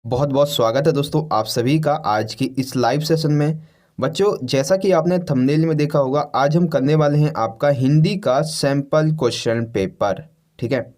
बहुत बहुत स्वागत है दोस्तों आप सभी का आज की इस लाइव सेशन में। बच्चों, जैसा कि आपने थंबनेल में देखा होगा, आज हम करने वाले हैं आपका हिंदी का सैंपल क्वेश्चन पेपर। ठीक है।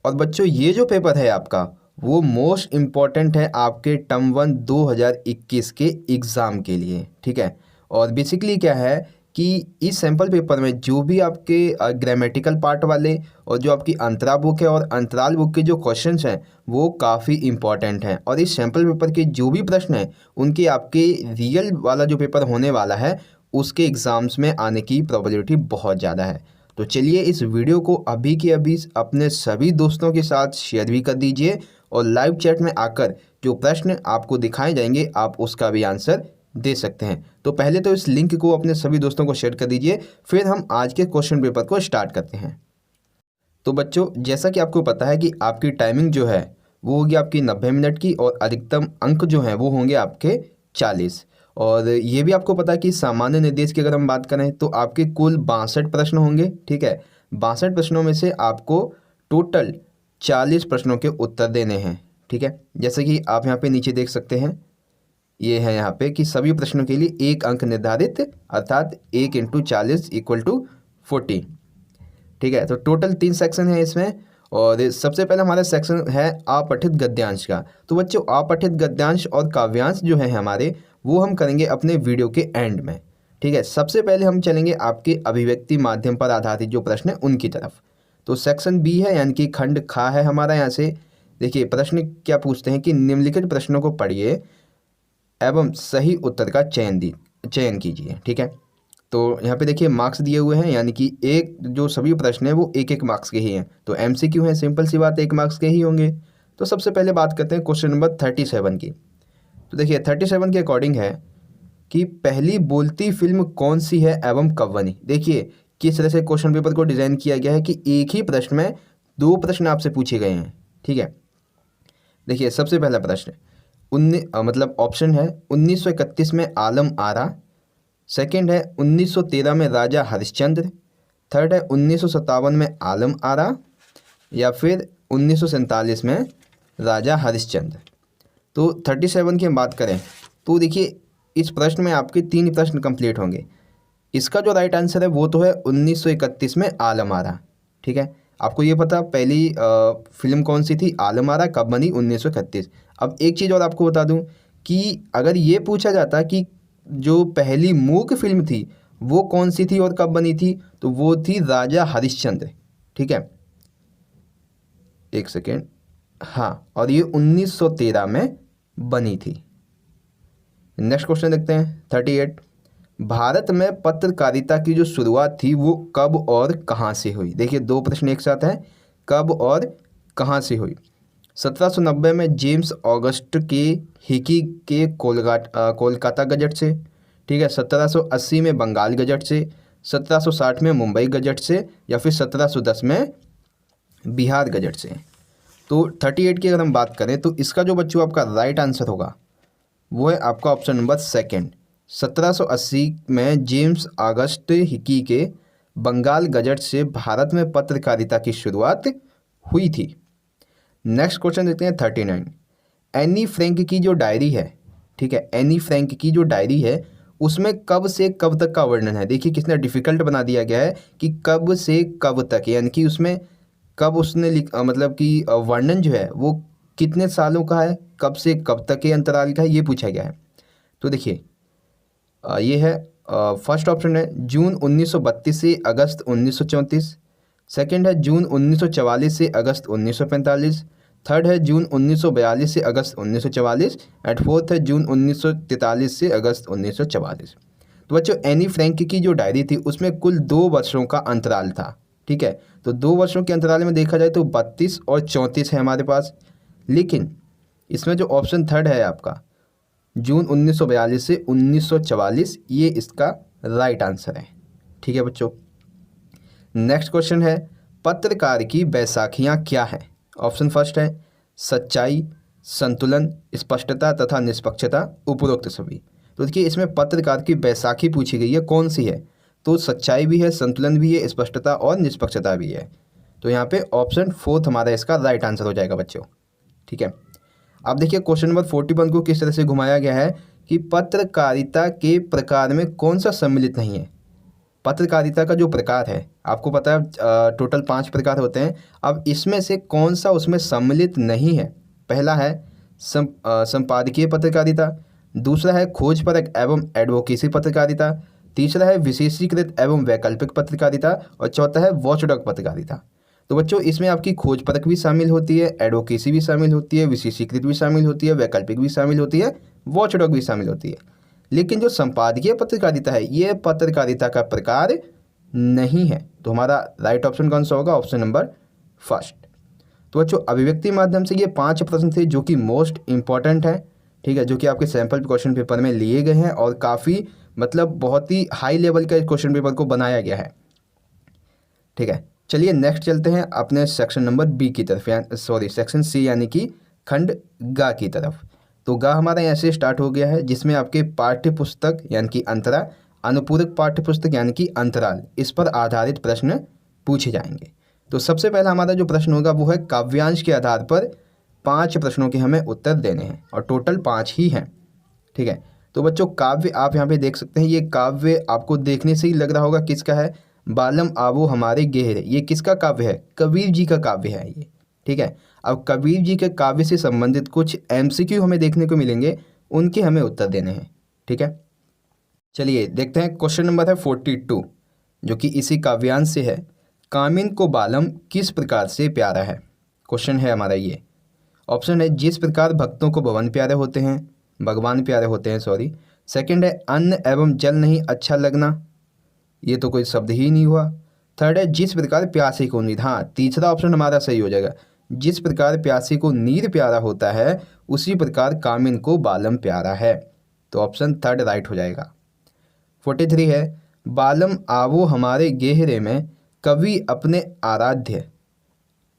और बच्चों, ये जो पेपर है आपका वो मोस्ट इम्पॉर्टेंट है आपके टर्म 1 2021 के एग्ज़ाम के लिए। ठीक है। और बेसिकली क्या है कि इस सैम्पल पेपर में जो भी आपके ग्रामेटिकल पार्ट वाले और जो आपकी अंतरा बुक है और अंतराल बुक के जो क्वेश्चंस हैं वो काफ़ी इंपॉर्टेंट हैं। और इस सैम्पल पेपर के जो भी प्रश्न हैं उनके आपके रियल वाला जो पेपर होने वाला है उसके एग्ज़ाम्स में आने की प्रोबेबिलिटी बहुत ज़्यादा है। तो चलिए इस वीडियो को अभी के अभी अपने सभी दोस्तों के साथ शेयर भी कर दीजिए और लाइव चैट में आकर जो प्रश्न आपको दिखाए जाएंगे आप उसका भी आंसर दे सकते हैं। तो पहले तो इस लिंक को अपने सभी दोस्तों को शेयर कर दीजिए, फिर हम आज के क्वेश्चन पेपर को स्टार्ट करते हैं। तो बच्चों, जैसा कि आपको पता है कि आपकी टाइमिंग जो है वो होगी आपकी 90 मिनट की और अधिकतम अंक जो हैं वो होंगे आपके 40। और ये भी आपको पता है कि सामान्य निर्देश की अगर हम बात करें तो आपके कुल 62 प्रश्न होंगे। ठीक है। 62 प्रश्नों में से आपको टोटल 40 प्रश्नों के उत्तर देने हैं। ठीक है। जैसे कि आप यहाँ पे नीचे देख सकते हैं, ये है यहाँ पे कि सभी प्रश्नों के लिए 1 अंक निर्धारित, अर्थात 1 × 40 = 40। ठीक है। तो टोटल 3 सेक्शन है इसमें। और सबसे पहले हमारा सेक्शन है अपठित गद्यांश का। तो बच्चों, अपठित गद्यांश और काव्यांश जो है हमारे वो हम करेंगे अपने वीडियो के एंड में। ठीक है। सबसे पहले हम चलेंगे आपके अभिव्यक्ति माध्यम पर आधारित जो प्रश्न है उनकी तरफ। तो सेक्शन बी है, यानी कि खंड खा है हमारा। यहाँ से देखिए प्रश्न क्या पूछते हैं कि निम्नलिखित प्रश्नों को पढ़िए एवं सही उत्तर का चयन कीजिए। ठीक है। तो यहाँ पे देखिए मार्क्स दिए हुए हैं, यानी कि एक जो सभी प्रश्न हैं वो 1-1 मार्क्स के ही हैं। तो एमसीक्यू हैं, सिंपल सी बात है, 1 मार्क्स के ही होंगे। तो सबसे पहले बात करते हैं क्वेश्चन नंबर 37 की। तो देखिए 37 के अकॉर्डिंग है कि पहली बोलती फिल्म कौन सी है एवं कब बनी। देखिए किस तरह से क्वेश्चन पेपर को डिज़ाइन किया गया है कि एक ही प्रश्न में 2 प्रश्न आपसे पूछे गए हैं। ठीक है। देखिए सबसे पहला प्रश्न मतलब ऑप्शन है 1931 में आलम आरा, सेकंड है 1913 में राजा हरिश्चंद्र, थर्ड है 1957 में आलम आरा, या फिर 1947 में राजा हरिश्चंद्र। तो 37 की हम बात करें तो देखिए इस प्रश्न में आपके 3 प्रश्न कंप्लीट होंगे। इसका जो राइट आंसर है वो तो है 1931 में आलम आरा। ठीक है। आपको ये पता पहली फिल्म कौन सी थी, आलम आरा, कब बनी, 1931। अब एक चीज़ और आपको बता दूं कि अगर ये पूछा जाता कि जो पहली मूक फिल्म थी वो कौन सी थी और कब बनी थी, तो वो थी राजा हरिश्चंद्र। ठीक है। एक सेकेंड, हाँ, और ये 1913 में बनी थी। नेक्स्ट क्वेश्चन देखते हैं 38। भारत में पत्रकारिता की जो शुरुआत थी वो कब और कहाँ से हुई। देखिए 2 प्रश्न एक साथ हैं, कब और कहाँ से हुई। 1790 में जेम्स ऑगस्ट के हिकी के कोलकाता गजट से। ठीक है। 1780 में बंगाल गजट से, 1760 में मुंबई गजट से, या फिर 1710 में बिहार गजट से। तो 38 की अगर हम बात करें तो इसका जो बच्चों आपका राइट आंसर होगा वो है आपका ऑप्शन नंबर सेकंड। 1780 में जेम्स ऑगस्ट हिकी के बंगाल गजट से भारत में पत्रकारिता की शुरुआत हुई थी। नेक्स्ट क्वेश्चन देखते हैं 39। एनी फ्रैंक की जो डायरी है, ठीक है, एनी फ्रैंक की जो डायरी है उसमें कब से कब तक का वर्णन है। देखिए कितना डिफिकल्ट बना दिया गया है कि कब से कब तक, यानी कि उसमें कब उसने मतलब कि वर्णन जो है वो कितने सालों का है, कब से कब तक के अंतराल का है, ये पूछा गया है। तो देखिए ये है फर्स्ट ऑप्शन है जून 1932 से अगस्त 1934, सेकंड है जून 1944 से अगस्त 1945, थर्ड है जून 1942 से अगस्त 1944 एंड फोर्थ है जून 1943 से अगस्त 1944। तो बच्चों एनी फ्रैंक की जो डायरी थी उसमें कुल 2 वर्षों का अंतराल था। ठीक है। तो 2 वर्षों के अंतराल में देखा जाए तो 32 और 34 है हमारे पास, लेकिन इसमें जो ऑप्शन थर्ड है आपका जून 1942 से 1944, ये इसका राइट आंसर है। ठीक है बच्चों। नेक्स्ट क्वेश्चन है पत्रकार की बैसाखियाँ क्या हैं। ऑप्शन फर्स्ट है सच्चाई, संतुलन, स्पष्टता तथा निष्पक्षता, उपरोक्त सभी। तो देखिए इसमें पत्रकार की बैसाखी पूछी गई है, कौन सी है, तो सच्चाई भी है, संतुलन भी है, स्पष्टता और निष्पक्षता भी है। तो यहाँ पे ऑप्शन फोर्थ हमारा इसका राइट आंसर हो जाएगा बच्चों। ठीक है। अब देखिए क्वेश्चन नंबर 41 को किस तरह से घुमाया गया है कि पत्रकारिता के प्रकार में कौन सा सम्मिलित नहीं है। पत्रकारिता का जो प्रकार है आपको पता है टोटल 5 प्रकार होते हैं। अब इसमें से कौन सा उसमें सम्मिलित नहीं है। पहला है संपादकीय पत्रकारिता, दूसरा है खोजपरक एवं एडवोकेसी पत्रकारिता, तीसरा है विशेषीकृत एवं वैकल्पिक पत्रकारिता और चौथा है वॉचडॉग पत्रकारिता। तो बच्चों इसमें आपकी खोजपरक भी शामिल होती है, एडवोकेसी भी शामिल होती है, विशेषीकृत भी शामिल होती है, वैकल्पिक भी शामिल होती है, वॉचडॉग भी शामिल होती है। लेकिन जो संपादकीय पत्रकारिता है ये पत्रकारिता का प्रकार नहीं है। तो हमारा राइट ऑप्शन कौन सा होगा, ऑप्शन नंबर फर्स्ट। तो बच्चों अभिव्यक्ति माध्यम से ये 5 प्रश्न थे जो कि मोस्ट इंपॉर्टेंट है, ठीक है, जो कि आपके सैंपल क्वेश्चन पेपर में लिए गए हैं और काफ़ी मतलब बहुत ही हाई लेवल का क्वेश्चन पेपर को बनाया गया है, ठीक है। चलिए नेक्स्ट चलते हैं अपने सेक्शन नंबर बी की तरफ, सेक्शन सी यानी कि खंड ग की तरफ। तो ग हमारा यहाँ से स्टार्ट हो गया है जिसमें आपके पाठ्य पुस्तक यानी कि अंतरा, अनुपूरक पाठ्य पुस्तक यानी कि अंतराल, इस पर आधारित प्रश्न पूछे जाएंगे। तो सबसे पहला हमारा जो प्रश्न होगा वो है काव्यांश के आधार पर 5 प्रश्नों के हमें उत्तर देने हैं और टोटल 5 ही हैं, ठीक है। तो बच्चों काव्य आप यहाँ पे देख सकते हैं, ये काव्य आपको देखने से ही लग रहा होगा किसका है, बालम आवो हमारे गहरे, ये किसका काव्य है, कबीर जी का काव्य है ये, ठीक है। अब कबीर जी के काव्य से संबंधित कुछ MCQ हमें देखने को मिलेंगे, उनके हमें उत्तर देने हैं, ठीक है। चलिए देखते हैं क्वेश्चन नंबर है 42 जो कि इसी काव्यांश से है। कामिन को बालम किस प्रकार से प्यारा है, क्वेश्चन है हमारा ये। ऑप्शन है जिस प्रकार भक्तों को भवन प्यारे होते हैं, भगवान प्यारे होते हैं, सॉरी। सेकंड है अन्न एवं जल नहीं अच्छा लगना, ये तो कोई शब्द ही नहीं हुआ। थर्ड है जिस प्रकार प्यासे को नीर, हाँ तीसरा ऑप्शन हमारा सही हो जाएगा, जिस प्रकार प्यासे को नीर प्यारा होता है उसी प्रकार कामिन को बालम प्यारा है। तो ऑप्शन थर्ड राइट हो जाएगा। 43 है बालम आवो हमारे गहरे में कवि अपने आराध्य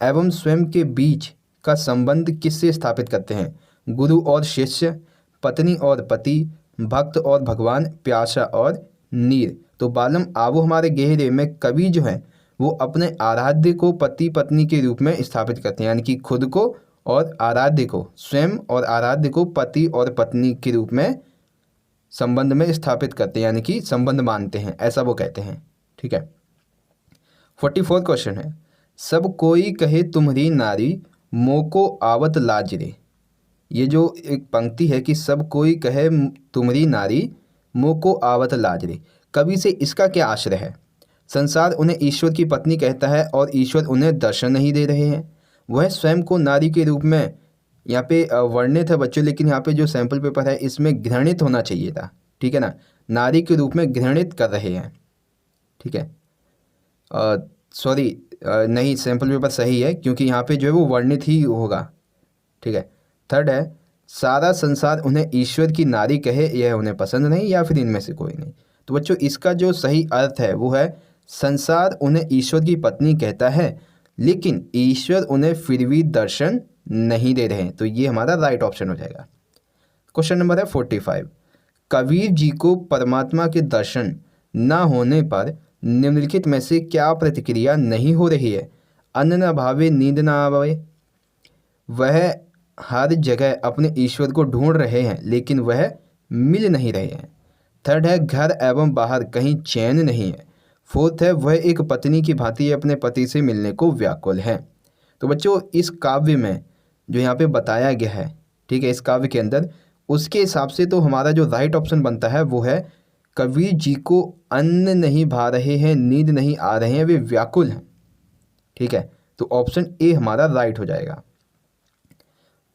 एवं स्वयं के बीच का संबंध किससे स्थापित करते हैं, गुरु और शिष्य, पत्नी और पति, भक्त और भगवान, प्यासा और नीर। तो बालम आवो हमारे गहरे में कवि जो है वो अपने आराध्य को पति पत्नी के रूप में स्थापित करते हैं, यानी कि खुद को और आराध्य को, स्वयं और आराध्य को पति और पत्नी के रूप में संबंध में स्थापित करते हैं, यानी कि संबंध मानते हैं, ऐसा वो कहते हैं, ठीक है। 44 क्वेश्चन है सब कोई कहे तुम्हारी नारी मोको आवत लाज रे, ये जो एक पंक्ति है कि सब कोई कहे तुम्हारी नारी मोको आवत लाज रे, कवि से इसका क्या आश्रय है। संसार उन्हें ईश्वर की पत्नी कहता है और ईश्वर उन्हें दर्शन नहीं दे रहे हैं। वह स्वयं को नारी के रूप में यहाँ पे वर्णित है बच्चों, लेकिन यहाँ पे जो सैंपल पेपर है इसमें घृणित होना चाहिए था, ठीक है ना, नारी के रूप में घृणित कर रहे हैं, ठीक है। सॉरी नहीं, सैंपल पेपर सही है क्योंकि यहाँ पे जो है वो वर्णित ही होगा, ठीक है। थर्ड है सारा संसार उन्हें ईश्वर की नारी कहे यह उन्हें पसंद नहीं, या फिर इनमें से कोई नहीं। तो बच्चों इसका जो सही अर्थ है वो है संसार उन्हें ईश्वर की पत्नी कहता है लेकिन ईश्वर उन्हें फिर भी दर्शन नहीं दे रहे हैं। तो ये हमारा राइट ऑप्शन हो जाएगा। क्वेश्चन नंबर है 45 कबीर जी को परमात्मा के दर्शन न होने पर निम्नलिखित में से क्या प्रतिक्रिया नहीं हो रही है। अन्न न भावे नींद न आवे, वह हर जगह अपने ईश्वर को ढूंढ रहे हैं लेकिन वह मिल नहीं रहे हैं। थर्ड है घर एवं बाहर कहीं चैन नहीं है। फोर्थ है वह एक पत्नी की भांति अपने पति से मिलने को व्याकुल है। तो बच्चों इस काव्य में जो यहाँ पे बताया गया है, ठीक है, इस काव्य के अंदर उसके हिसाब से तो हमारा जो राइट ऑप्शन बनता है वो है कबीर जी को अन्न नहीं भा रहे हैं, नींद नहीं आ रहे हैं, वे व्याकुल हैं, ठीक है। तो ऑप्शन ए हमारा राइट हो जाएगा।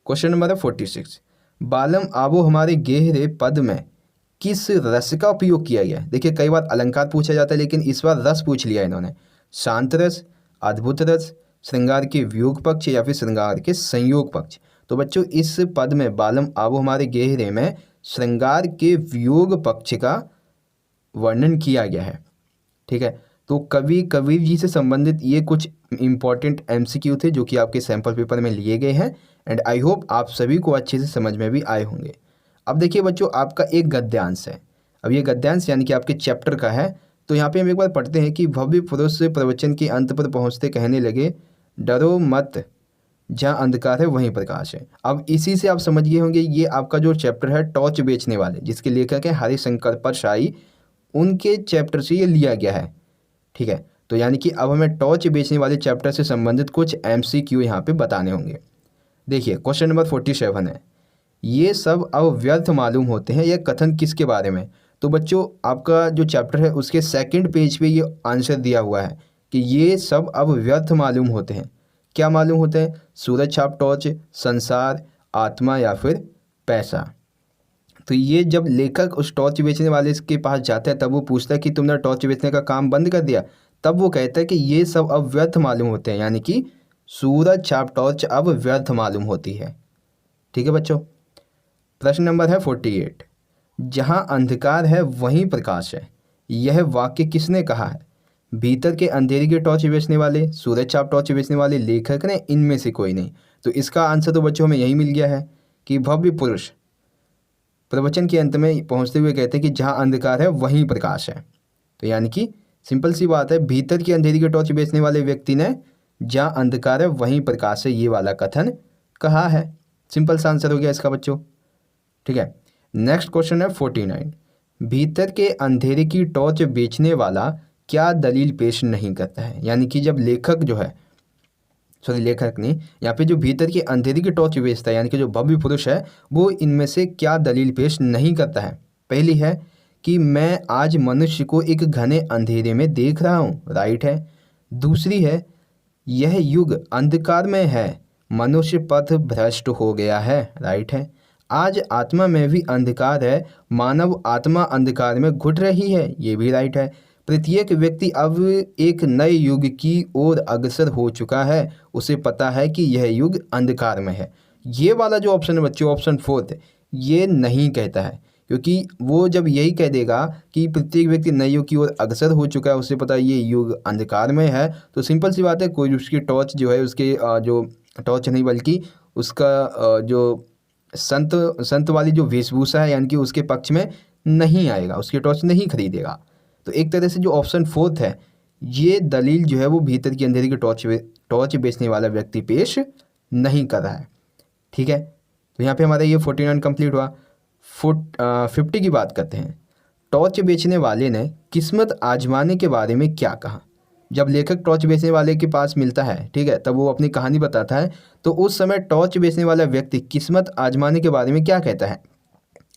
क्वेश्चन नंबर है 46 बालम आवो हमारे गहरे पद में किस रस का उपयोग किया गया है। देखिए कई बार अलंकार पूछा जाता है लेकिन इस बार रस पूछ लिया इन्होंने। शांत रस, अद्भुत रस, श्रृंगार के वियोग पक्ष या फिर श्रृंगार के संयोग पक्ष। तो बच्चों इस पद में बालम आवो हमारे गहरे में श्रृंगार के वियोग पक्ष का वर्णन किया गया है, ठीक है। तो कबीर जी से संबंधित ये कुछ इंपॉर्टेंट MCQ थे जो कि आपके सैंपल पेपर में लिए गए हैं एंड आई होप आप सभी को अच्छे से समझ में भी आए होंगे। अब देखिए बच्चों आपका एक गद्यांश है, अब ये गद्यांश यानी कि आपके चैप्टर का है। तो यहाँ पे हम एक बार पढ़ते हैं कि भव्य पुरुष से प्रवचन के अंत पर पहुँचते कहने लगे डरो मत जहाँ अंधकार है वहीं प्रकाश है। अब इसी से आप समझ गए होंगे ये आपका जो चैप्टर है टॉर्च बेचने वाले, जिसके लेखक है हरिशंकर परसाई, उनके चैप्टर से ये लिया गया है। ठीक है, तो यानी कि अब हमें टॉर्च बेचने वाले चैप्टर से संबंधित कुछ MCQ यहाँ पे बताने होंगे। देखिए क्वेश्चन नंबर 47 है, ये सब अब व्यर्थ मालूम होते हैं, यह कथन किसके बारे में। तो बच्चों आपका जो चैप्टर है उसके सेकंड पेज पे ये आंसर दिया हुआ है कि ये सब अब व्यर्थ मालूम होते हैं। क्या मालूम होते हैं? सूरज छाप टॉर्च, संसार, आत्मा या फिर पैसा। तो ये जब लेखक उस टॉर्च बेचने वाले के पास जाता है तब वो पूछता है कि तुमने टॉर्च बेचने का काम बंद कर दिया, तब वो कहता है कि ये सब अब व्यर्थ मालूम होते हैं, यानी कि सूरज छाप टॉर्च अब व्यर्थ मालूम होती है। ठीक है बच्चों, प्रश्न नंबर है 48, जहाँ अंधकार है वहीं प्रकाश है, यह वाक्य किसने कहा है? भीतर के अंधेरे की टॉर्च बेचने वाले, सूरज छाप टॉर्च बेचने वाले, लेखक ने, इनमें से कोई नहीं। तो इसका आंसर तो बच्चों हमें यही मिल गया है कि भव्य पुरुष प्रवचन के अंत में पहुंचते हुए कहते हैं कि जहाँ अंधकार है वहीं प्रकाश है। तो यानी कि सिंपल सी बात है, भीतर की अंधेरी की टॉर्च बेचने वाले व्यक्ति ने जहाँ अंधकार है वहीं प्रकाश है ये वाला कथन कहा है। सिंपल सा आंसर हो गया इसका बच्चों। ठीक है, नेक्स्ट क्वेश्चन है 49, भीतर के अंधेरे की टॉर्च बेचने वाला क्या दलील पेश नहीं करता है। यानी कि जब लेखक जो है, सॉरी लेखक नहीं, यहाँ पे जो भीतर की अंधेरी की टॉर्च बेचता है यानी कि जो भव्य पुरुष है वो इनमें से क्या दलील पेश नहीं करता है। पहली है कि मैं आज मनुष्य को एक घने अंधेरे में देख रहा हूँ, राइट है। दूसरी है यह युग अंधकार में है, मनुष्य पथ भ्रष्ट हो गया है, राइट है। आज आत्मा में भी अंधकार है, मानव आत्मा अंधकार में घुट रही है, ये भी राइट है। प्रत्येक व्यक्ति अब एक नए युग की ओर अग्रसर हो चुका है, उसे पता है कि यह युग अंधकार में है। ये वाला जो ऑप्शन है बच्चों, ऑप्शन 4, ये नहीं कहता है, क्योंकि वो जब यही कह देगा कि प्रत्येक व्यक्ति नए युग की ओर अग्रसर हो चुका है, उसे पता है ये युग अंधकार में है, तो सिंपल सी बात है कोई उसकी टॉर्च जो है, उसके जो टॉर्च नहीं बल्कि उसका जो संत वाली जो वेशभूषा है यानी कि उसके पक्ष में नहीं आएगा, उसकी टॉर्च नहीं खरीदेगा। तो एक तरह से जो ऑप्शन 4 है ये दलील जो है वो भीतर की अंधेरी की टॉर्च बेचने वाला व्यक्ति पेश नहीं कर रहा है। ठीक है, तो यहाँ पे हमारा ये 49 कंप्लीट हुआ। 50 की बात करते हैं, टॉर्च बेचने वाले ने किस्मत आजमाने के बारे में क्या कहा। जब लेखक टॉर्च बेचने वाले के पास मिलता है, ठीक है, तब वो अपनी कहानी बताता है, तो उस समय टॉर्च बेचने वाला व्यक्ति किस्मत आजमाने के बारे में क्या कहता है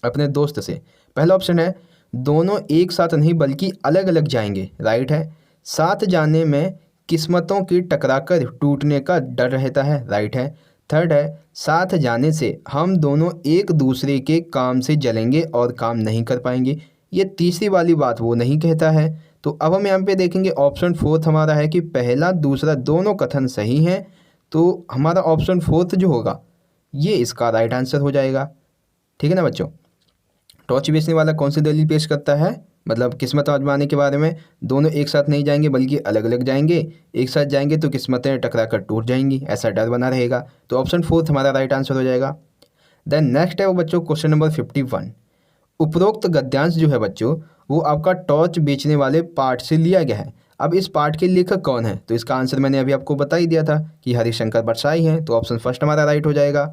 अपने दोस्त से। पहला ऑप्शन है दोनों एक साथ नहीं बल्कि अलग अलग जाएंगे, राइट है। साथ जाने में किस्मतों की टकराकर टूटने का डर रहता है, राइट है। थर्ड है साथ जाने से हम दोनों एक दूसरे के काम से जलेंगे और काम नहीं कर पाएंगे, ये तीसरी वाली बात वो नहीं कहता है। तो अब हम यहाँ पे देखेंगे ऑप्शन 4 हमारा है कि पहला दूसरा दोनों कथन सही हैं, तो हमारा ऑप्शन 4 जो होगा ये इसका राइट आंसर हो जाएगा। ठीक है ना बच्चों, टॉर्च बेचने वाला कौन सी दलील पेश करता है, मतलब किस्मत आजमाने के बारे में, दोनों एक साथ नहीं जाएंगे बल्कि अलग अलग जाएंगे, एक साथ जाएंगे तो किस्मतें टकरा कर टूट जाएंगी, ऐसा डर बना रहेगा। तो ऑप्शन 4 हमारा राइट आंसर हो जाएगा। देन नेक्स्ट है वो बच्चों क्वेश्चन नंबर 51, उपरोक्त गद्यांश जो है बच्चों वो आपका टॉर्च बेचने वाले पार्ट से लिया गया है। अब इस पार्ट के लेखक कौन है, तो इसका आंसर मैंने अभी आपको बता ही दिया था कि हरिशंकर परसाई हैं, तो ऑप्शन फर्स्ट हमारा राइट हो जाएगा।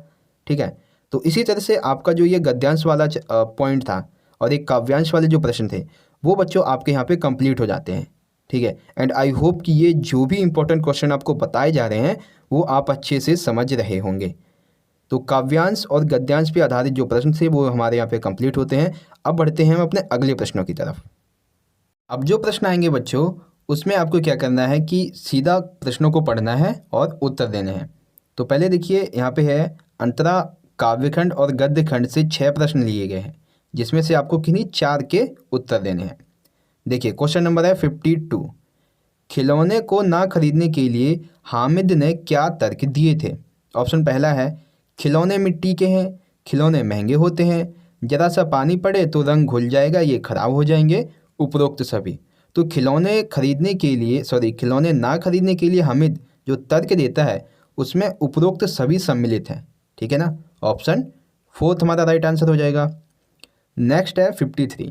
ठीक है, तो इसी तरह से आपका जो ये गद्यांश वाला पॉइंट था और एक काव्यांश वाले जो प्रश्न थे वो बच्चों आपके यहाँ पे कंप्लीट हो जाते हैं। ठीक है, एंड आई होप कि ये जो भी इंपॉर्टेंट क्वेश्चन आपको बताए जा रहे हैं वो आप अच्छे से समझ रहे होंगे। तो काव्यांश और गद्यांश पे आधारित जो प्रश्न थे वो हमारे यहाँ पे कंप्लीट होते हैं। अब बढ़ते हैं हम अपने अगले प्रश्नों की तरफ। अब जो प्रश्न आएंगे बच्चों उसमें आपको क्या करना है कि सीधा प्रश्नों को पढ़ना है और उत्तर देने हैं। तो पहले देखिए यहाँ पे है अंतरा काव्यखंड और गद्यखंड से 6 प्रश्न लिए गए हैं, जिसमें से आपको किन्हीं 4 के उत्तर देने हैं। देखिए क्वेश्चन नंबर है 52, खिलौने को ना खरीदने के लिए हामिद ने क्या तर्क दिए थे। ऑप्शन पहला है खिलौने मिट्टी के हैं, खिलौने महंगे होते हैं, ज़रा सा पानी पड़े तो रंग घुल जाएगा, ये खराब हो जाएंगे, उपरोक्त सभी। तो खिलौने खिलौने ना खरीदने के लिए हामिद जो तर्क देता है उसमें उपरोक्त सभी सम्मिलित हैं। ठीक है ना, ऑप्शन 4 हमारा राइट आंसर हो जाएगा। नेक्स्ट है 53,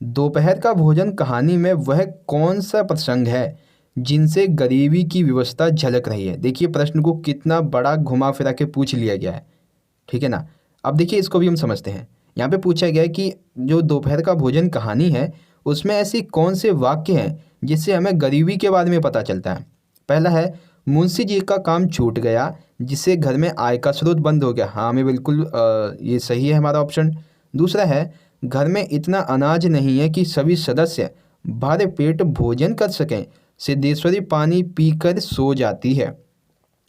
दोपहर का भोजन कहानी में वह कौन सा प्रसंग है जिनसे गरीबी की व्यवस्था झलक रही है। देखिए प्रश्न को कितना बड़ा घुमा फिरा के पूछ लिया गया है, ठीक है ना। अब देखिए इसको भी हम समझते हैं। यहाँ पे पूछा गया है कि जो दोपहर का भोजन कहानी है उसमें ऐसी कौन से वाक्य हैं जिससे हमें गरीबी के बारे में पता चलता है। पहला है, मुंशी जी का काम छूट गया जिससे घर में आय का स्रोत बंद हो गया। हाँ, हमें बिल्कुल ये सही है हमारा ऑप्शन। दूसरा है, घर में इतना अनाज नहीं है कि सभी सदस्य भर पेट भोजन कर सकें, सिद्धेश्वरी पानी पीकर सो जाती है।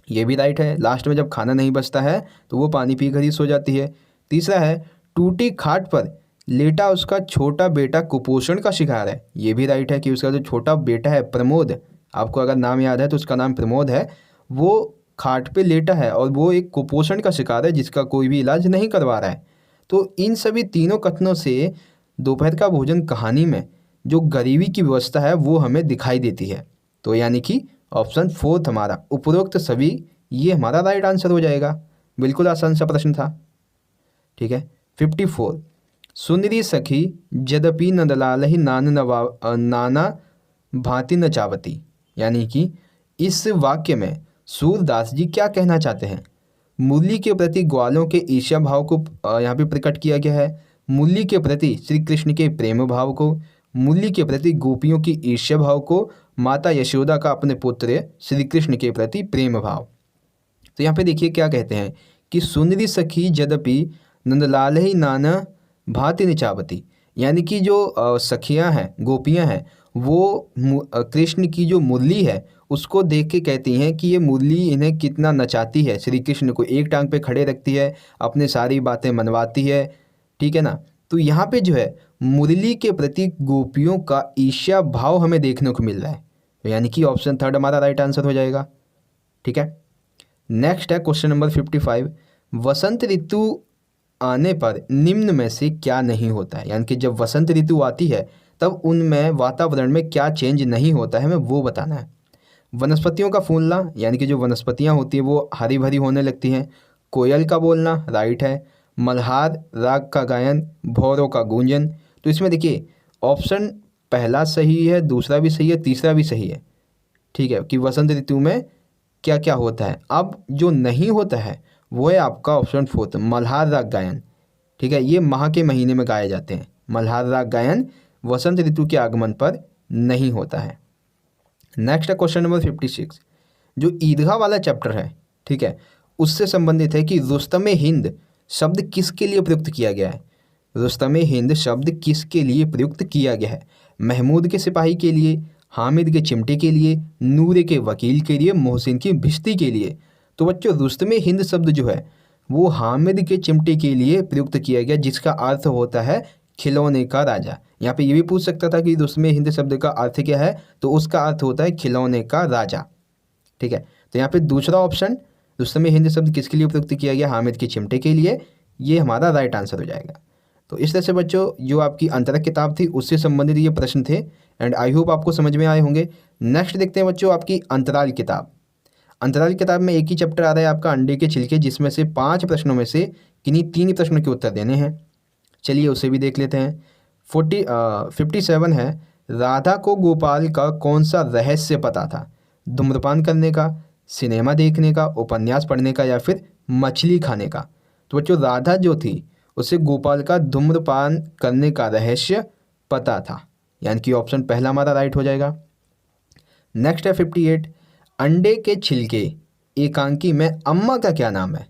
ये भी राइट है, लास्ट में जब खाना नहीं बचता है तो वो पानी पीकर ही सो जाती है। तीसरा है, टूटी खाट पर लेटा उसका छोटा बेटा कुपोषण का शिकार है। ये भी राइट है कि उसका जो छोटा बेटा है प्रमोद, आपको अगर नाम याद है तो उसका नाम प्रमोद है, वो खाट पे लेटा है और वो एक कुपोषण का शिकार है जिसका कोई भी इलाज नहीं करवा रहा है। तो इन सभी तीनों कथनों से दोपहर का भोजन कहानी में जो गरीबी की व्यवस्था है वो हमें दिखाई देती है। तो यानी कि ऑप्शन फोर्थ हमारा उपरोक्त सभी, ये हमारा राइट आंसर हो जाएगा। बिल्कुल आसान सा प्रश्न था, ठीक है। 54, सुंदरी सखी यद्यपि नंदलाल ही नाना भांति न चावती। यानी कि इस वाक्य में सूरदास जी क्या कहना चाहते हैं। मुरली के प्रति ग्वालों के ईर्ष्या भाव को यहाँ पे प्रकट किया गया है, मुरली के प्रति श्री कृष्ण के प्रेम भाव को, मुरली के प्रति गोपियों की ईर्ष्या भाव को, माता यशोदा का अपने पुत्र श्री कृष्ण के प्रति प्रेम भाव। तो यहाँ पे देखिए क्या कहते हैं कि सुंदरी सखी यद्यपि नंदलाल ही नाना भांति निचावती। यानी कि जो सखियाँ हैं, गोपियाँ हैं, वो कृष्ण की जो मुरली है उसको देख के कहती हैं कि ये मुरली इन्हें कितना नचाती है, श्री कृष्ण को एक टांग पे खड़े रखती है, अपने सारी बातें मनवाती है, ठीक है ना। तो यहाँ पे जो है मुरली के प्रति गोपियों का ईर्ष्या भाव हमें देखने को मिल रहा है। तो यानी कि ऑप्शन थर्ड हमारा राइट आंसर हो जाएगा, ठीक है। नेक्स्ट है क्वेश्चन नंबर 55, वसंत ऋतु आने पर निम्न में से क्या नहीं होता है। यानी कि जब वसंत ऋतु आती है तब उनमें वातावरण में क्या चेंज नहीं होता है, हमें वो बताना है। वनस्पतियों का फूलना, यानी कि जो वनस्पतियाँ होती हैं वो हरी भरी होने लगती हैं। कोयल का बोलना, राइट है। मल्हार राग का गायन, भौरों का गूंजन। तो इसमें देखिए ऑप्शन पहला सही है, दूसरा भी सही है, तीसरा भी सही है, ठीक है, कि वसंत ऋतु में क्या क्या होता है। अब जो नहीं होता है वो है आपका ऑप्शन फोर्थ, मल्हार राग गायन, ठीक है। ये माह के महीने में गाए जाते हैं। मल्हार राग गायन वसंत ऋतु के आगमन पर नहीं होता है। नेक्स्ट है क्वेश्चन नंबर 56, जो ईदगाह वाला चैप्टर है, ठीक है, उससे संबंधित है कि रुस्तमे हिंद शब्द किसके लिए प्रयुक्त किया गया है। रुस्तमे हिंद शब्द किसके लिए प्रयुक्त किया गया है। महमूद के सिपाही के लिए, हामिद के चिमटे के लिए, नूरे के वकील के लिए, मोहसिन की भिश्ती के लिए। तो बच्चों रुस्तमे हिंद शब्द जो है वो हामिद के चिमटे के लिए प्रयुक्त किया गया, जिसका अर्थ होता है खिलौने का राजा। यहाँ पे ये भी पूछ सकता था कि रुस्तमे हिंद शब्द का अर्थ क्या है, तो उसका अर्थ होता है खिलौने का राजा, ठीक है। तो यहाँ पे दूसरा ऑप्शन रुस्तमे हिंद शब्द किसके लिए प्रयुक्त किया गया, हामिद के चिमटे के लिए, ये हमारा राइट आंसर हो जाएगा। तो इस तरह से बच्चों जो आपकी अंतरक किताब थी उससे संबंधित ये प्रश्न थे एंड आई होप आपको समझ में आए होंगे। नेक्स्ट देखते हैं बच्चों आपकी अंतराल किताब। अंतराल किताब में एक ही चैप्टर आ रहा है आपका अंडे के छिलके, जिसमें से 5 प्रश्नों में से किन्हीं 3 प्रश्नों के उत्तर देने हैं। चलिए उसे भी देख लेते हैं। 57 है, राधा को गोपाल का कौन सा रहस्य पता था। धूम्रपान करने का, सिनेमा देखने का, उपन्यास पढ़ने का, या फिर मछली खाने का। तो बच्चों राधा जो थी उसे गोपाल का धूम्रपान करने का रहस्य पता था, यानी कि ऑप्शन पहला हमारा राइट हो जाएगा। नेक्स्ट है 58, अंडे के छिलके एकांकी में अम्मा का क्या नाम है,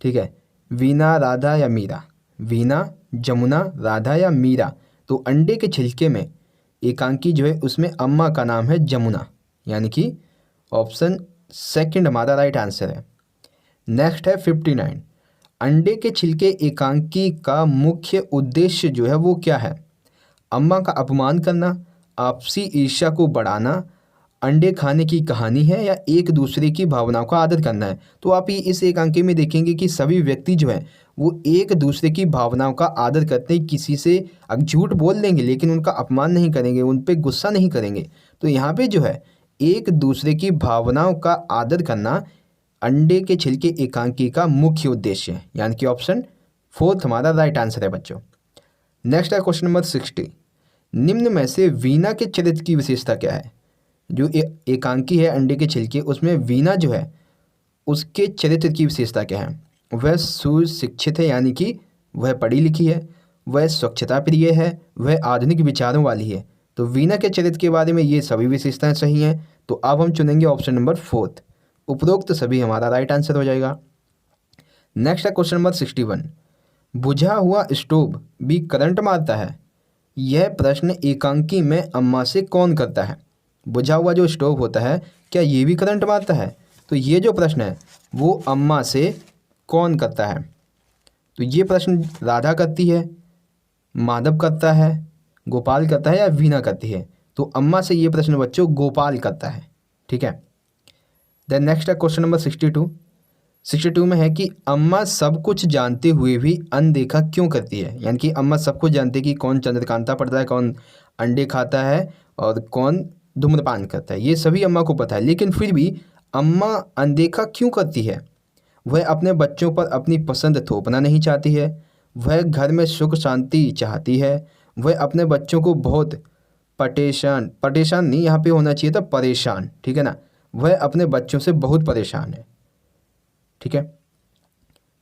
ठीक है। वीना, राधा या मीरा। वीना, जमुना, राधा या मीरा। तो अंडे के छिलके में एकांकी जो है उसमें अम्मा का नाम है जमुना, यानी कि ऑप्शन सेकंड हमारा राइट आंसर है। नेक्स्ट है 59, अंडे के छिलके एकांकी का मुख्य उद्देश्य जो है वो क्या है। अम्मा का अपमान करना, आपसी ईर्ष्या को बढ़ाना, अंडे खाने की कहानी है, या एक दूसरे की भावनाओं का आदर करना है। तो आप इस एकांकी में देखेंगे कि सभी व्यक्ति जो हैं वो एक दूसरे की भावनाओं का आदर करते हैं। किसी से झूठ बोल देंगे लेकिन उनका अपमान नहीं करेंगे, उन पर गुस्सा नहीं करेंगे। तो यहाँ पे जो है एक दूसरे की भावनाओं का आदर करना अंडे के छिलके एकांकी का मुख्य उद्देश्य है, यानी कि ऑप्शन फोर्थ हमारा राइट आंसर है बच्चों। नेक्स्ट है क्वेश्चन नंबर 60, निम्न में से वीना के चरित्र की विशेषता क्या है। जो एकांकी है अंडे के छिलके, उसमें वीना जो है उसके चरित्र की विशेषता क्या है? वह सुशिक्षित है, यानी कि वह पढ़ी लिखी है, वह स्वच्छता प्रिय है, वह आधुनिक विचारों वाली है। तो वीना के चरित्र के बारे में ये सभी विशेषताएं सही हैं। तो अब हम चुनेंगे ऑप्शन नंबर 4, उपरोक्त सभी हमारा राइट आंसर हो जाएगा। नेक्स्ट है क्वेश्चन नंबर 61, बुझा हुआ स्टोव भी करंट मारता है? यह प्रश्न एकांकी में अम्मा से कौन करता है? बुझा हुआ जो स्टोव होता है क्या ये भी करंट मारता है? तो ये जो प्रश्न है वो अम्मा से कौन करता है? तो ये प्रश्न राधा करती है, माधव करता है, गोपाल करता है या वीणा करती है? तो अम्मा से ये प्रश्न बच्चों गोपाल करता है। ठीक है। देन नेक्स्ट है क्वेश्चन नंबर 62 में है कि अम्मा सब कुछ जानते हुए भी अनदेखा क्यों करती है? यानी कि अम्मा सब कुछ जानती है कि कौन चंद्रकांता पढ़ता है, कौन अंडे खाता है और कौन धूम्रपान करता है, ये सभी अम्मा को पता है, लेकिन फिर भी अम्मा अनदेखा क्यों करती है? वह अपने बच्चों पर अपनी पसंद थोपना नहीं चाहती है, वह घर में सुख शांति चाहती है, वह अपने बच्चों को बहुत परेशान नहीं, यहाँ पे होना चाहिए था परेशान, ठीक है ना, वह अपने बच्चों से बहुत परेशान है। ठीक है।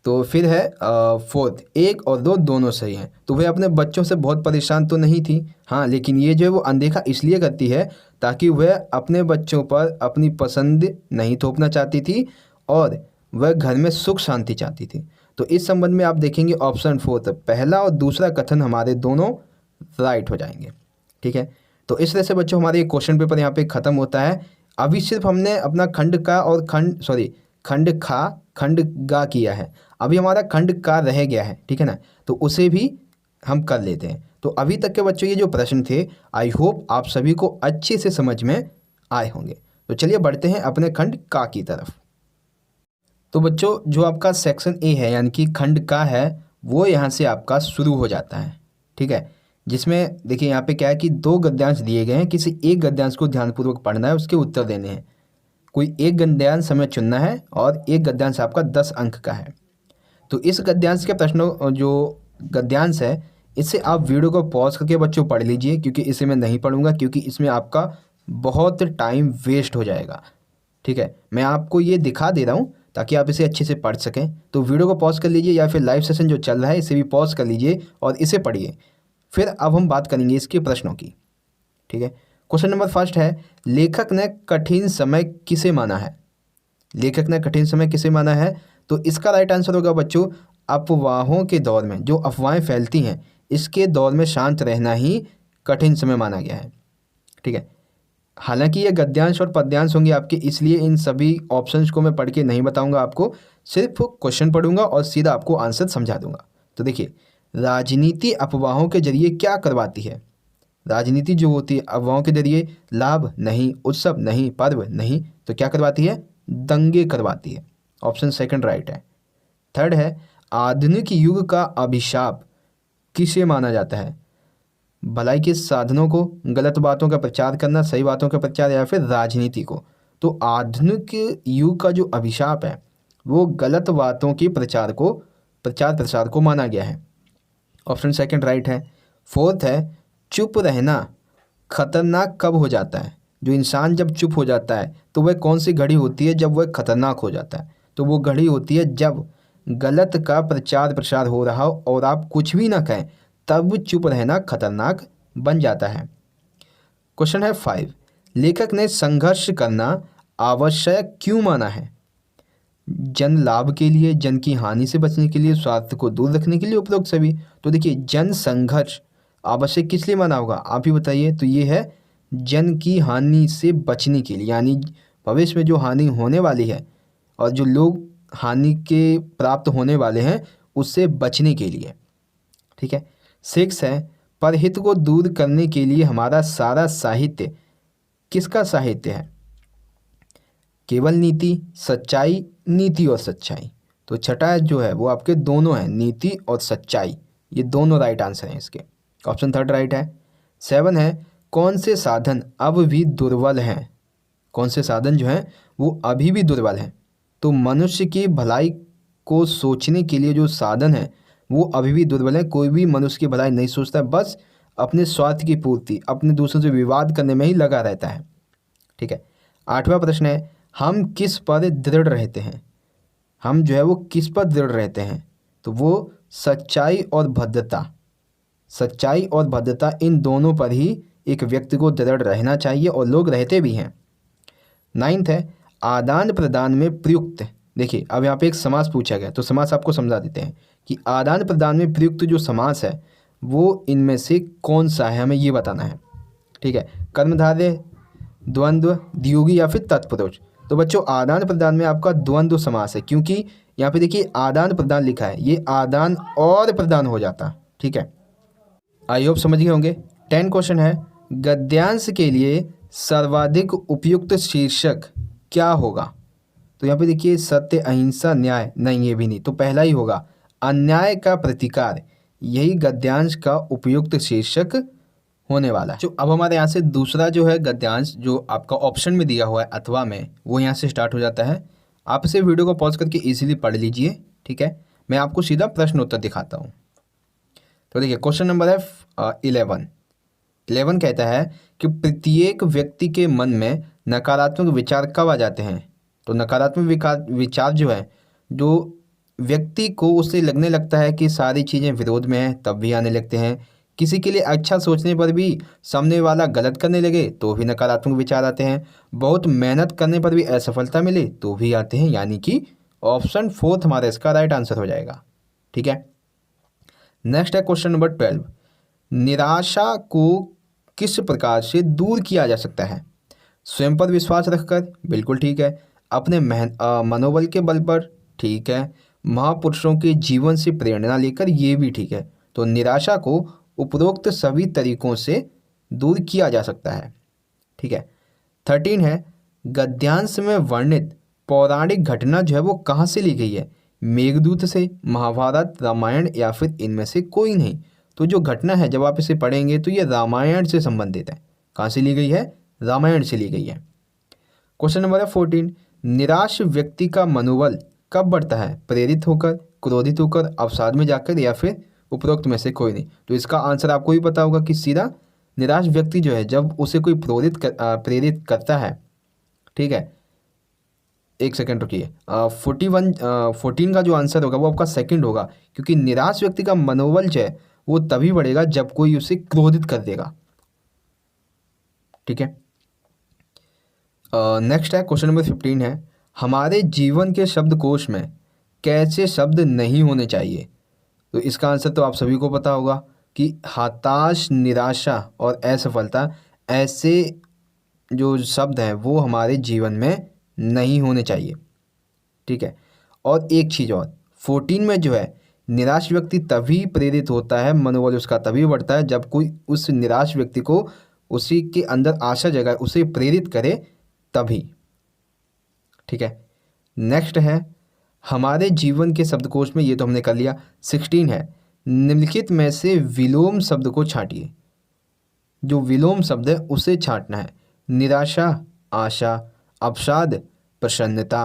तो फिर है 4, 1 और 2 दोनों सही हैं। तो वह अपने बच्चों से बहुत परेशान तो नहीं थी, हाँ, लेकिन ये जो है वो अनदेखा इसलिए करती है ताकि वह अपने बच्चों पर अपनी पसंद नहीं थोपना चाहती थी और वह घर में सुख शांति चाहती थी। तो इस संबंध में आप देखेंगे ऑप्शन 4, पहला और दूसरा कथन हमारे दोनों राइट हो जाएंगे। ठीक है। तो इस तरह से बच्चों हमारे क्वेश्चन पेपर यहाँ पे ख़त्म होता है। अभी सिर्फ हमने अपना खंड का और खंड खा खंड गा किया है, अभी हमारा खंड का रह गया है। ठीक है ना, तो उसे भी हम कर लेते हैं। तो अभी तक के बच्चों ये जो प्रश्न थे, आई होप आप सभी को अच्छे से समझ में आए होंगे। तो चलिए बढ़ते हैं अपने खंड का की तरफ। तो बच्चों जो आपका सेक्शन ए है यानी कि खंड का है, वो यहाँ से आपका शुरू हो जाता है। ठीक है, जिसमें देखिए यहाँ पे क्या है कि 2 गद्यांश दिए गए हैं, किसी एक गद्यांश को ध्यानपूर्वक पढ़ना है, उसके उत्तर देने हैं। कोई एक गद्यांश हमें चुनना है और एक गद्यांश आपका 10 अंक का है। तो इस गद्यांश के प्रश्नों जो गद्यांश है इससे आप वीडियो को पॉज करके बच्चों पढ़ लीजिए, क्योंकि इसे मैं नहीं पढ़ूंगा क्योंकि इसमें आपका बहुत टाइम वेस्ट हो जाएगा। ठीक है, मैं आपको ये दिखा दे रहा हूँ ताकि आप इसे अच्छे से पढ़ सकें। तो वीडियो को पॉज कर लीजिए या फिर लाइव सेशन जो चल रहा है इसे भी पॉज कर लीजिए और इसे पढ़िए। फिर अब हम बात करेंगे इसके प्रश्नों की। ठीक है, क्वेश्चन नंबर 1 है, लेखक ने कठिन समय किसे माना है? लेखक ने कठिन समय किसे माना है? तो इसका राइट आंसर होगा बच्चों, अफवाहों के दौर में, जो अफवाहें फैलती हैं इसके दौर में शांत रहना ही कठिन समय माना गया है। ठीक है, हालांकि ये गद्यांश और पद्यांश होंगे आपके, इसलिए इन सभी ऑप्शंस को मैं पढ़ के नहीं बताऊंगा आपको, सिर्फ क्वेश्चन पढ़ूंगा और सीधा आपको आंसर समझा दूंगा। तो देखिए, राजनीति अफवाहों के जरिए क्या करवाती है? राजनीति जो होती है अफवाहों के जरिए लाभ नहीं, उत्सव नहीं, पर्व नहीं, तो क्या करवाती है? दंगे करवाती है। ऑप्शन 2 राइट है। 3 है, आधुनिक युग का अभिशाप किसे माना जाता है? भलाई के साधनों को, गलत बातों का प्रचार करना, सही बातों का प्रचार, या फिर राजनीति को? तो आधुनिक युग का जो अभिशाप है वो गलत बातों के प्रचार प्रसार को माना गया है। ऑप्शन 2 राइट है। 4 है, चुप रहना खतरनाक कब हो जाता है? जो इंसान जब चुप हो जाता है तो वह कौन सी घड़ी होती है जब वह खतरनाक हो जाता है? तो वो घड़ी होती है जब गलत का प्रचार प्रसार हो रहा हो और आप कुछ भी ना कहें, तब चुप रहना खतरनाक बन जाता है। क्वेश्चन है 5, लेखक ने संघर्ष करना आवश्यक क्यों माना है? जन लाभ के लिए, जन की हानि से बचने के लिए, स्वार्थ को दूर रखने के लिए, उपरोक्त सभी। तो देखिए, जन संघर्ष आवश्यक किस लिए माना होगा आप ही बताइए? तो ये है जन की हानि से बचने के लिए, यानी भविष्य में जो हानि होने वाली है और जो लोग हानि के प्राप्त होने वाले हैं उससे बचने के लिए। ठीक है। 6 है, परहित को दूर करने के लिए हमारा सारा साहित्य किसका साहित्य है? केवल नीति, सच्चाई, नीति और सच्चाई। तो 6 जो है वो आपके दोनों हैं, नीति और सच्चाई, ये दोनों राइट आंसर हैं इसके। ऑप्शन 3 राइट है। 7 है, कौन से साधन अब भी दुर्बल हैं? कौन से साधन जो हैं वो अभी भी दुर्बल हैं? तो मनुष्य की भलाई को सोचने के लिए जो साधन है वो अभी भी दुर्बल है। कोई भी मनुष्य की भलाई नहीं सोचता, बस अपने स्वार्थ की पूर्ति, अपने दूसरों से विवाद करने में ही लगा रहता है। ठीक है। 8वां प्रश्न है, हम किस पर दृढ़ रहते हैं? हम जो है वो किस पर दृढ़ रहते हैं? तो वो सच्चाई और भद्रता, सच्चाई और भद्रता इन दोनों पर ही एक व्यक्ति को दृढ़ रहना चाहिए और लोग रहते भी हैं। 9th है, आदान प्रदान में प्रयुक्त। देखिए अब यहाँ पे एक समास पूछा गया, तो समास आपको समझा देते हैं कि आदान प्रदान में प्रयुक्त जो समास है वो इनमें से कौन सा है, हमें ये बताना है। ठीक है, कर्मधारय, द्वंद्व, द्वियोगी या फिर तत्पुरुष। तो बच्चों आदान प्रदान में आपका द्वंद्व समास है, क्योंकि यहाँ पे देखिए आदान प्रदान लिखा है, ये आदान और प्रदान हो जाता। ठीक है, आई होप समझ गए होंगे। 10 क्वेश्चन है, गद्यांश के लिए सर्वाधिक उपयुक्त शीर्षक क्या होगा? तो यहाँ पे देखिए सत्य, अहिंसा, न्याय, नहीं ये भी नहीं, तो पहला ही होगा अन्याय का प्रतिकार, यही गद्यांश का उपयुक्त शीर्षक होने वाला है। जो अब हमारे यहाँ से दूसरा जो है गद्यांश जो आपका ऑप्शन में दिया हुआ है अथवा में, वो यहाँ से स्टार्ट हो जाता है। आप इसे वीडियो को पॉज करके इजीली पढ़ लीजिए। ठीक है, मैं आपको सीधा प्रश्न उत्तर दिखाता हूँ। तो देखिए क्वेश्चन नंबर है 11 कहता है कि प्रत्येक व्यक्ति के मन में नकारात्मक विचार कब आ जाते हैं? तो नकारात्मक विचार जो है, जो व्यक्ति को उसे लगने लगता है कि सारी चीज़ें विरोध में हैं, तब भी आने लगते हैं। किसी के लिए अच्छा सोचने पर भी सामने वाला गलत करने लगे तो भी नकारात्मक विचार आते हैं। बहुत मेहनत करने पर भी असफलता मिले तो भी आते हैं, यानी कि ऑप्शन 4 हमारा इसका राइट आंसर हो जाएगा। ठीक है, नेक्स्ट है क्वेश्चन नंबर 12, निराशा को किस प्रकार से दूर किया जा सकता है? स्वयं पर विश्वास रखकर, बिल्कुल ठीक है। अपने मनोबल के बल पर, ठीक है। महापुरुषों के जीवन से प्रेरणा लेकर, ये भी ठीक है। तो निराशा को उपरोक्त सभी तरीकों से दूर किया जा सकता है। ठीक है, 13 है, गद्यांश में वर्णित पौराणिक घटना जो है वो कहाँ से ली गई है? मेघदूत से, महाभारत, रामायण या फिर इनमें से कोई नहीं। तो जो घटना है जब आप इसे पढ़ेंगे तो ये रामायण से संबंधित है। कहाँ से ली गई है? रामायण से ली गई है। क्वेश्चन नंबर है 14, निराश व्यक्ति का मनोबल कब बढ़ता है? प्रेरित होकर, क्रोधित होकर, अवसाद में जाकर या फिर उपरोक्त में से कोई नहीं। तो इसका आंसर आपको ही पता होगा कि सीधा निराश व्यक्ति जो है जब उसे कोई प्रेरित करता है। ठीक है, एक सेकेंड रुकिए, 14 का जो आंसर होगा वो आपका सेकंड होगा, क्योंकि निराश व्यक्ति का मनोबल जो है वो तभी बढ़ेगा जब कोई उसे क्रोधित कर देगा। ठीक है, नेक्स्ट है क्वेश्चन नंबर 15 है, हमारे जीवन के शब्दकोश में कैसे शब्द नहीं होने चाहिए? तो इसका आंसर तो आप सभी को पता होगा कि हताश, निराशा और असफलता, ऐसे जो शब्द हैं वो हमारे जीवन में नहीं होने चाहिए। ठीक है, और एक चीज़ और, 14 में जो है निराश व्यक्ति तभी प्रेरित होता है, मनोबल उसका तभी बढ़ता है जब कोई उस निराश व्यक्ति को उसी के अंदर आशा जगाए, उसे प्रेरित करे तभी। ठीक है, नेक्स्ट है, हमारे जीवन के शब्दकोश में, ये तो हमने कर लिया। 16 है, निम्नलिखित में से विलोम शब्द को छांटिए। जो विलोम शब्द है उसे छांटना है। निराशा, आशा, अवसाद, प्रसन्नता,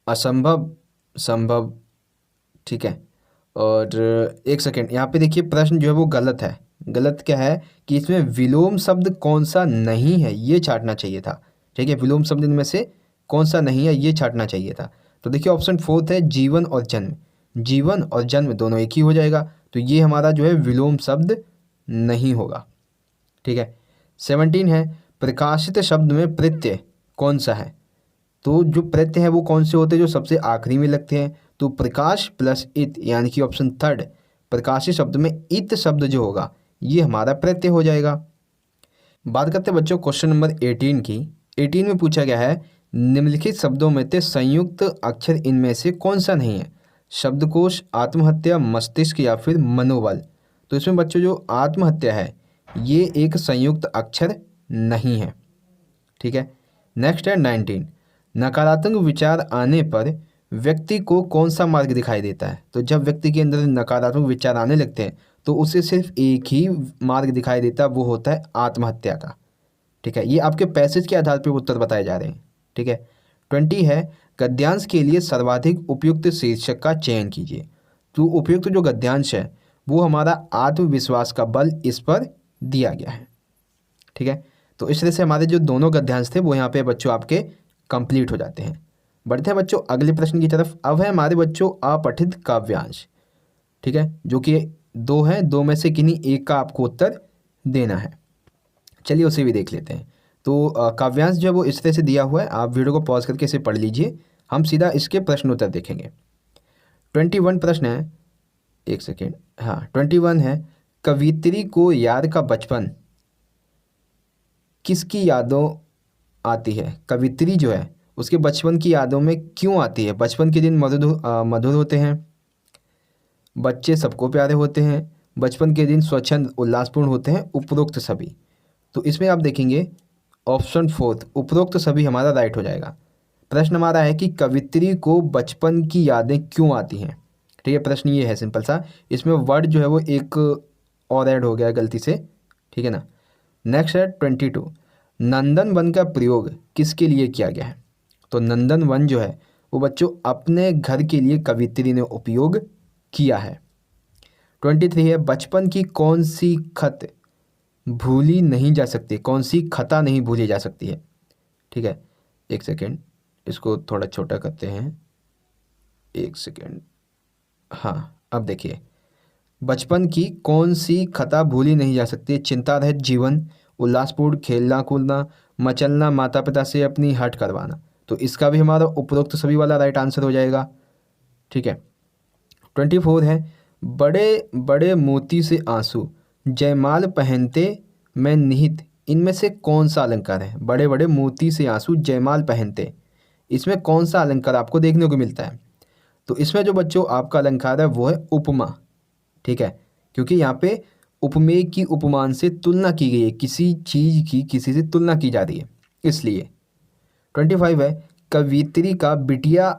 असंभव, संभव। ठीक है, और एक सेकेंड, यहाँ पे देखिए प्रश्न जो है वो गलत है। गलत क्या है कि इसमें विलोम शब्द कौन सा नहीं है ये छांटना चाहिए था। ठीक है, विलोम शब्द इनमें से कौन सा नहीं है ये छांटना चाहिए था। तो देखिए ऑप्शन 4 है जीवन और जन्म। जीवन और जन्म दोनों एक ही हो जाएगा, तो ये हमारा जो है विलोम शब्द नहीं होगा। ठीक है, 17 है, प्रकाशित शब्द में प्रत्यय कौन सा है? तो जो प्रत्यय है वो कौन से होते हैं? जो सबसे आखिरी में लगते हैं। तो प्रकाश प्लस इत, यानी कि ऑप्शन 3, प्रकाशित शब्द में इत शब्द जो होगा ये हमारा प्रत्यय हो जाएगा। बात करते हैं बच्चों क्वेश्चन नंबर 18 की। 18 में पूछा गया है, निम्नलिखित शब्दों में से संयुक्त अक्षर इनमें से कौन सा नहीं है? शब्दकोश, आत्महत्या, मस्तिष्क या फिर मनोबल। तो इसमें बच्चों जो आत्महत्या है ये एक संयुक्त अक्षर नहीं है। ठीक है, नेक्स्ट है 19, नकारात्मक विचार आने पर व्यक्ति को कौन सा मार्ग दिखाई देता है? तो जब व्यक्ति के अंदर नकारात्मक विचार आने लगते हैं तो उसे सिर्फ एक ही मार्ग दिखाई देता है, वो होता है आत्महत्या का। ठीक है, ये आपके पैसेज के आधार पर उत्तर बताए जा रहे हैं। ठीक है, 20 है, गद्यांश के लिए सर्वाधिक उपयुक्त शीर्षक का चयन कीजिए। तो उपयुक्त जो गद्यांश है वो हमारा आत्मविश्वास का बल, इस पर दिया गया है। ठीक है, तो इस तरह से हमारे जो दोनों गद्यांश थे वो यहाँ पे बच्चों आपके कंप्लीट हो जाते हैं। बढ़ते हैं बच्चों अगले प्रश्न की तरफ। अब है हमारे बच्चों अपठित काव्यांश, ठीक है, जो कि दो हैं, दो में से किन्हीं एक का आपको उत्तर देना है। चलिए उसे भी देख लेते हैं। तो काव्यांश जो है वो इस तरह से दिया हुआ है, आप वीडियो को पॉज करके इसे पढ़ लीजिए, हम सीधा इसके प्रश्न उत्तर देखेंगे। 21 प्रश्न है, एक सेकेंड, हाँ 21 है, कवित्री को यार का बचपन किसकी यादों आती है? कवित्री जो है उसके बचपन की यादों में क्यों आती है? बचपन के दिन मधुर होते हैं, बच्चे सबको प्यारे होते हैं, बचपन के दिन स्वच्छंद उल्लासपूर्ण होते हैं, उपरोक्त सभी। तो इसमें आप देखेंगे ऑप्शन 4 उपरोक्त सभी हमारा राइट हो जाएगा। प्रश्न हमारा है कि कवित्री को बचपन की यादें क्यों आती हैं, ठीक है, प्रश्न ये है सिंपल सा। इसमें वर्ड जो है वो एक और ऐड हो गया है गलती से, ठीक है ना। नेक्स्ट है 22, नंदन वन का प्रयोग किसके लिए किया गया है? तो नंदन वन जो है वो बच्चों अपने घर के लिए कवित्री ने उपयोग किया है। 23 है, बचपन की कौन सी खत भूली नहीं जा सकती, कौन सी खता नहीं भूली जा सकती है? ठीक है, एक सेकेंड, इसको थोड़ा छोटा करते हैं, एक सेकेंड, हाँ अब देखिए, बचपन की कौन सी खता भूली नहीं जा सकती? चिंता रहित जीवन, उल्लासपूर्ण खेलना कूदना, मचलना, माता पिता से अपनी हट करवाना। तो इसका भी हमारा उपरोक्त सभी वाला राइट आंसर हो जाएगा, ठीक है। 24 है, बड़े बड़े मोती से आंसू जयमाल पहनते मैं निहित, इनमें से कौन सा अलंकार है? बड़े बड़े मोती से आंसू जयमाल पहनते, इसमें कौन सा अलंकार आपको देखने को मिलता है? तो इसमें जो बच्चों आपका अलंकार है वो है उपमा, ठीक है, क्योंकि यहाँ पे उपमेय की उपमान से तुलना की गई है, किसी चीज़ की किसी से तुलना की जा रही है, इसलिए। 25 है, कवित्री का बिटिया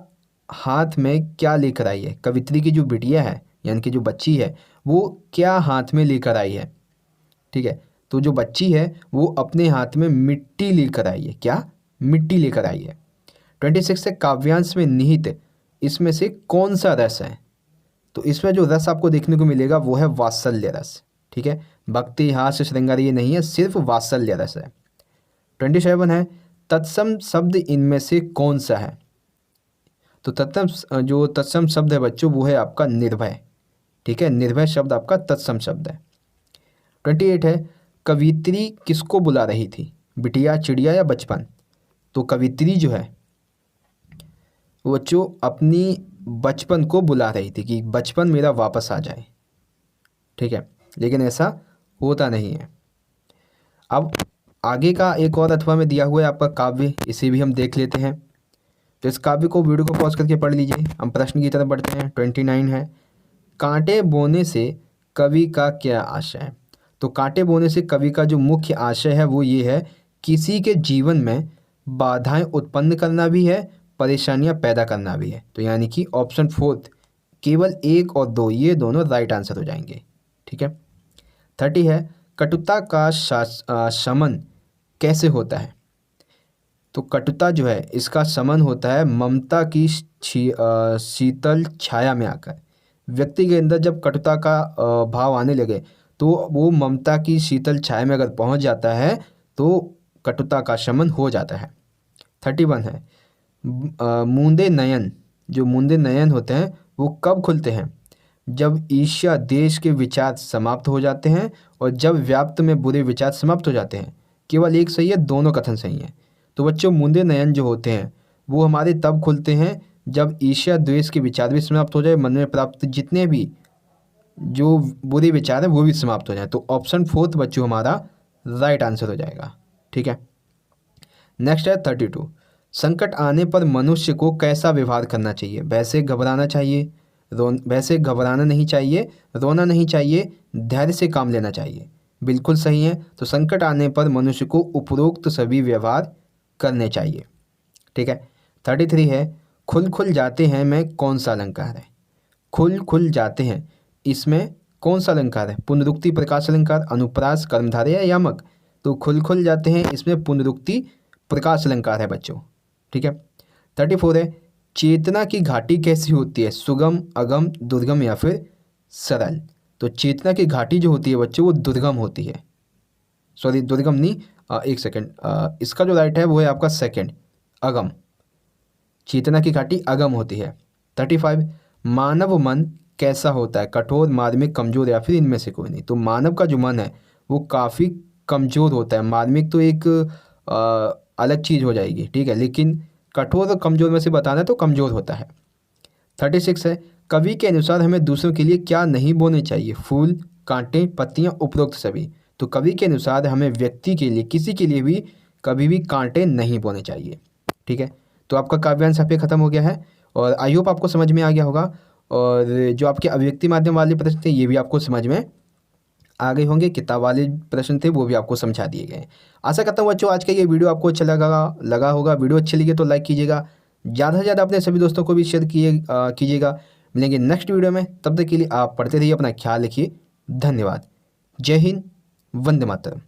हाथ में क्या लेकर आई है? कवित्री की जो बिटिया है यानी कि जो बच्ची है वो क्या हाथ में लेकर आई है? ठीक है, तो जो बच्ची है वो अपने हाथ में मिट्टी लेकर आई है। क्या? मिट्टी लेकर आई है। 26 है, काव्यांश में निहित इसमें से कौन सा रस है? तो इसमें जो रस आपको देखने को मिलेगा वो है वात्सल्य रस, ठीक है, भक्ति हास्य श्रृंगार ये नहीं है, सिर्फ वात्सल्य रस है। 27 है, तत्सम शब्द इनमें से कौन सा है? तो जो तत्सम शब्द है बच्चों वो है आपका निर्भय, ठीक है, निर्भय शब्द आपका तत्सम शब्द है। 28 है, कवित्री किसको बुला रही थी? बिटिया, चिड़िया या बचपन? तो कवित्री जो है वो बच्चों अपनी बचपन को बुला रही थी कि बचपन मेरा वापस आ जाए, ठीक है, लेकिन ऐसा होता नहीं है। अब आगे का एक और अथवा में दिया हुआ है आपका काव्य, इसे भी हम देख लेते हैं। तो इस काव्य को वीडियो को पॉज करके पढ़ लीजिए। हम प्रश्न की तरफ बढ़ते हैं। 29 है, कांटे बोने से कवि का क्या आशय है? तो कांटे बोने से कवि का जो मुख्य आशय है वो ये है, किसी के जीवन में बाधाएं उत्पन्न करना भी है, परेशानियां पैदा करना भी है। तो यानी कि ऑप्शन 4 केवल 1 और 2 ये दोनों राइट आंसर हो जाएंगे, ठीक है। 30 है, कटुता का शमन कैसे होता है? तो कटुता जो है इसका शमन होता है ममता की शीतल छाया में आकर। व्यक्ति के अंदर जब कटुता का भाव आने लगे तो वो ममता की शीतल छाया में अगर पहुंच जाता है तो कटुता का शमन हो जाता है। 31 है, मूंदे नयन, जो मूंदे नयन होते हैं वो कब खुलते हैं? जब ईर्ष्या देश के विचार समाप्त हो जाते हैं और जब व्याप्त में बुरे विचार समाप्त हो जाते हैं। केवल एक सही है, दोनों कथन सही हैं। तो बच्चों मूंदे नयन जो होते हैं वो हमारे तब खुलते हैं जब ईर्ष्या द्वेष के विचार भी समाप्त हो जाए, मन में प्राप्त जितने भी जो बुरे विचार हैं वो भी समाप्त हो जाए। तो ऑप्शन 4 बच्चों हमारा राइट आंसर हो जाएगा, ठीक है। नेक्स्ट है 32, संकट आने पर मनुष्य को कैसा व्यवहार करना चाहिए? वैसे घबराना चाहिए, वैसे घबराना नहीं चाहिए, रोना नहीं चाहिए, धैर्य से काम लेना चाहिए। बिल्कुल सही है। तो संकट आने पर मनुष्य को उपरोक्त सभी व्यवहार करने चाहिए, ठीक है। 33 है, खुल खुल जाते हैं में कौन सा अलंकार है? खुल खुल जाते हैं इसमें कौन सा अलंकार है? पुनरुक्ति, प्रकाश अलंकार, अनुप्रास, कर्मधारय या यामक? तो खुल खुल जाते हैं इसमें पुनरुक्ति प्रकाश अलंकार है बच्चों, ठीक है। 34 है, चेतना की घाटी कैसी होती है? सुगम, अगम, दुर्गम या फिर सरल? तो चेतना की घाटी जो होती है बच्चों वो दुर्गम होती है, सॉरी दुर्गम नहीं, एक सेकेंड, इसका जो राइट है वो है आपका सेकेंड, अगम। चेतना की घाटी अगम होती है। 35, मानव मन कैसा होता है, कठोर, मार्मिक, कमजोर या फिर इनमें से कोई नहीं। तो मानव का जो मन है वो काफ़ी कमजोर होता है। मार्मिक तो एक अलग चीज़ हो जाएगी, ठीक है, लेकिन कठोर और कमजोर में से बताना है तो कमजोर होता है। 36 है, कवि के अनुसार हमें दूसरों के लिए क्या नहीं बोने चाहिए, फूल, कांटे, पत्तियां, उपरोक्त सभी। तो कवि के अनुसार हमें व्यक्ति के लिए, किसी के लिए भी कभी भी कांटे नहीं बोने चाहिए, ठीक है। तो आपका काव्यांश यहाँ पे खत्म हो गया है और आई होप आपको समझ में आ गया होगा। और जो आपके अभिव्यक्ति माध्यम वाले प्रश्न थे ये भी आपको समझ में आ गए होंगे, किताब वाले प्रश्न थे वो भी आपको समझा दिए गए। आशा करता हूँ बच्चों आज का ये वीडियो आपको अच्छा लगा होगा। वीडियो अच्छी लगी तो लाइक कीजिएगा, ज़्यादा से ज़्यादा अपने सभी दोस्तों को भी शेयर कीजिएगा। मिलेंगे नेक्स्ट वीडियो में, तब तक के लिए आप पढ़ते रहिए, अपना ख्याल रखिए। धन्यवाद। जय हिंद, वंदे मातरम।